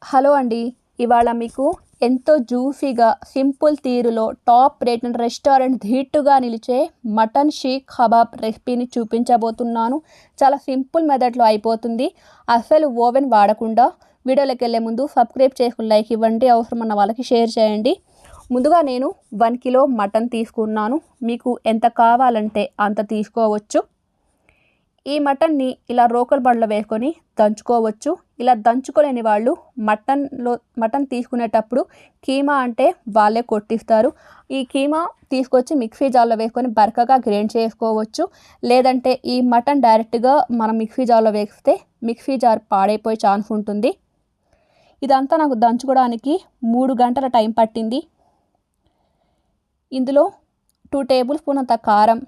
Hello అండి. ఇవాళ మీకు ఎంతో జ్యూసీగా సింపుల్ తీరులో టాప్ రేటెడ్ రెస్టారెంట్ ధీటుగా నిలిచే మటన్ షీక్ కబాబ్ రెసిపీని చూపించబోతున్నాను. చాలా సింపుల్ మెథడ్లో అయిపోతుంది. అస్సలు ఓవెన్ వాడకుండా. వీడియోలోకి వెళ్ళే ముందు సబ్స్క్రైబ్ చేసుకుని లైక్ ఇవ్వండి. అవసరమన్న వాళ్ళకి షేర్ చేయండి. ముందుగా నేను 1 కిలో మటన్ తీసుకున్నాను. మీకు ఎంత కావాలంటే అంత తీసుకోవచ్చు. ఈ మటన్ని ఇలా రోకల్ బండలో వేసుకొని దంచుకోవచ్చు. ఇలా దంచుకోలేని వాళ్ళు మటన్ తీసుకునేటప్పుడు కీమా అంటే వాళ్ళే కొట్టిస్తారు. ఈ కీమా తీసుకొచ్చి మిక్సీ జార్లో వేసుకొని బరకగా గ్రైండ్ చేసుకోవచ్చు. లేదంటే ఈ మటన్ డైరెక్ట్గా మనం మిక్సీ జార్లో వేస్తే మిక్సీ జార్ పాడైపోయే ఛాన్స్ ఉంటుంది. ఇదంతా నాకు దంచుకోవడానికి 3 గంటల టైం పట్టింది. ఇందులో 2 టేబుల్ స్పూన్ అంత కారం,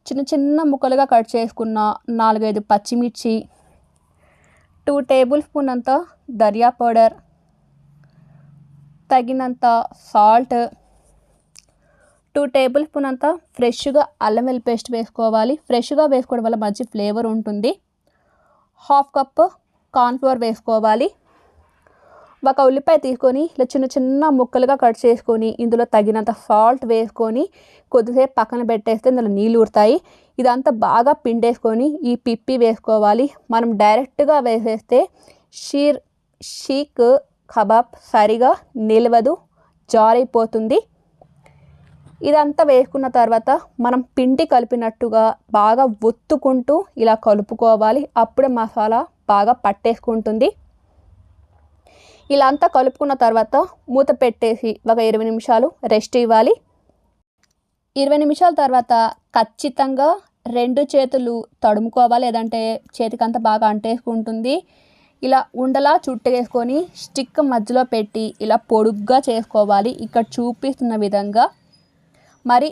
చిన్న చిన్న ముక్కలుగా కట్ చేసుకున్న 4-5 పచ్చిమిర్చి, 2 టేబుల్ స్పూన్ అంత ధనియా పౌడర్, తగినంత సాల్ట్, 2 టేబుల్ స్పూన్ అంత ఫ్రెష్గా అల్లం వెల్లుల్లి పేస్ట్ వేసుకోవాలి. ఫ్రెష్గా వేసుకోవడం వల్ల మంచి ఫ్లేవర్ ఉంటుంది. 1/2 కప్ కార్న్ఫ్లోర్ వేసుకోవాలి. ఒక ఉల్లిపాయ తీసుకొని ఇలా చిన్న చిన్న ముక్కలుగా కట్ చేసుకొని ఇందులో తగినంత సాల్ట్ వేసుకొని కొద్దిసేపు పక్కన పెట్టేస్తే ఇందులో నీళ్ళు ఊరుతాయి. ఇదంతా బాగా పిండేసుకొని ఈ పిప్పి వేసుకోవాలి. మనం డైరెక్ట్గా వేసేస్తే షీక్ కబాబ్ సరిగా నిలవదు, జారైపోతుంది. ఇదంతా వేసుకున్న తర్వాత మనం పిండి కలిపినట్టుగా బాగా ఒత్తుకుంటూ ఇలా కలుపుకోవాలి. అప్పుడే మసాలా బాగా పట్టేసుకుంటుంది. ఇలా అంతా కలుపుకున్న తర్వాత మూత పెట్టేసి ఒక 20 నిమిషాలు రెస్ట్ ఇవ్వాలి. 20 నిమిషాల తర్వాత ఖచ్చితంగా 2 చేతులు తడుముకోవాలి, లేదంటే చేతికంతా బాగా అంటేసుకుంటుంది. ఇలా ఉండలా చుట్టేసుకొని స్టిక్ మధ్యలో పెట్టి ఇలా పొడుగ్గా చేసుకోవాలి. ఇక్కడ చూపిస్తున్న విధంగా. మరి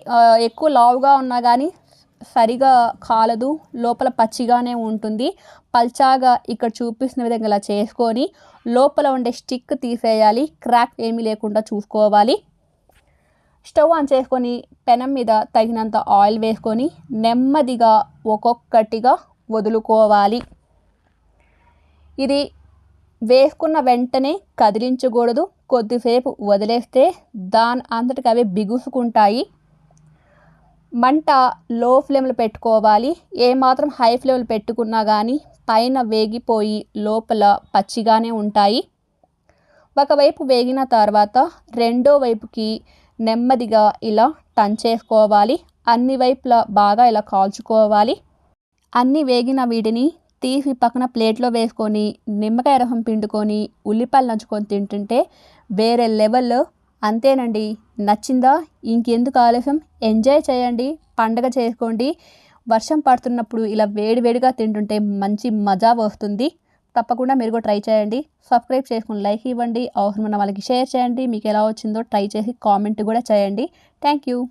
ఎక్కువ లావుగా ఉన్నా కానీ సరిగా కాలదు, లోపల పచ్చిగానే ఉంటుంది. పల్చాగా ఇక్కడ చూపిస్తున్న విధంగా ఇలా చేసుకొని లోపల ఉండే స్టిక్ తీసేయాలి. క్రాక్ ఏమీ లేకుండా చూసుకోవాలి. స్టవ్ ఆన్ చేసుకొని పెనం మీద తగినంత ఆయిల్ వేసుకొని నెమ్మదిగా ఒక్కొక్కటిగా వదులుకోవాలి. ఇది వేసుకున్న వెంటనే కదిలించకూడదు. కొద్దిసేపు వదిలేస్తే దాని అంతటికి అవి బిగుసుకుంటాయి. మంట లో ఫ్లేమ్లో పెట్టుకోవాలి. ఏమాత్రం హై ఫ్లేమ్లో పెట్టుకున్నా కానీ పైన వేగిపోయి లోపల పచ్చిగానే ఉంటాయి. ఒకవైపు వేగిన తర్వాత రెండో వైపుకి నెమ్మదిగా ఇలా టర్న్ చేసుకోవాలి. అన్ని వైపులా బాగా ఇలా కాల్చుకోవాలి. అన్ని వేగిన వీటిని తీసి పక్కన ప్లేట్లో వేసుకొని నిమ్మకాయ రసం పిండుకొని ఉల్లిపాయలు నంచుకొని తింటుంటే వేరే లెవెల్. అంతేనండి. నచ్చిందా? ఇంకెందుకు ఆలస్యం? ఎంజాయ్ చేయండి, పండగ చేసుకోండి. వర్షం పడుతున్నప్పుడు ఇలా వేడివేడిగా తింటుంటే మంచి మజా వస్తుంది. తప్పకుండా మీరు కూడా ట్రై చేయండి. సబ్స్క్రైబ్ చేసుకుని లైక్ ఇవ్వండి. అవసరమైన వాళ్ళకి షేర్ చేయండి. మీకు ఎలా వచ్చిందో ట్రై చేసి కామెంట్ కూడా చేయండి. Thank you.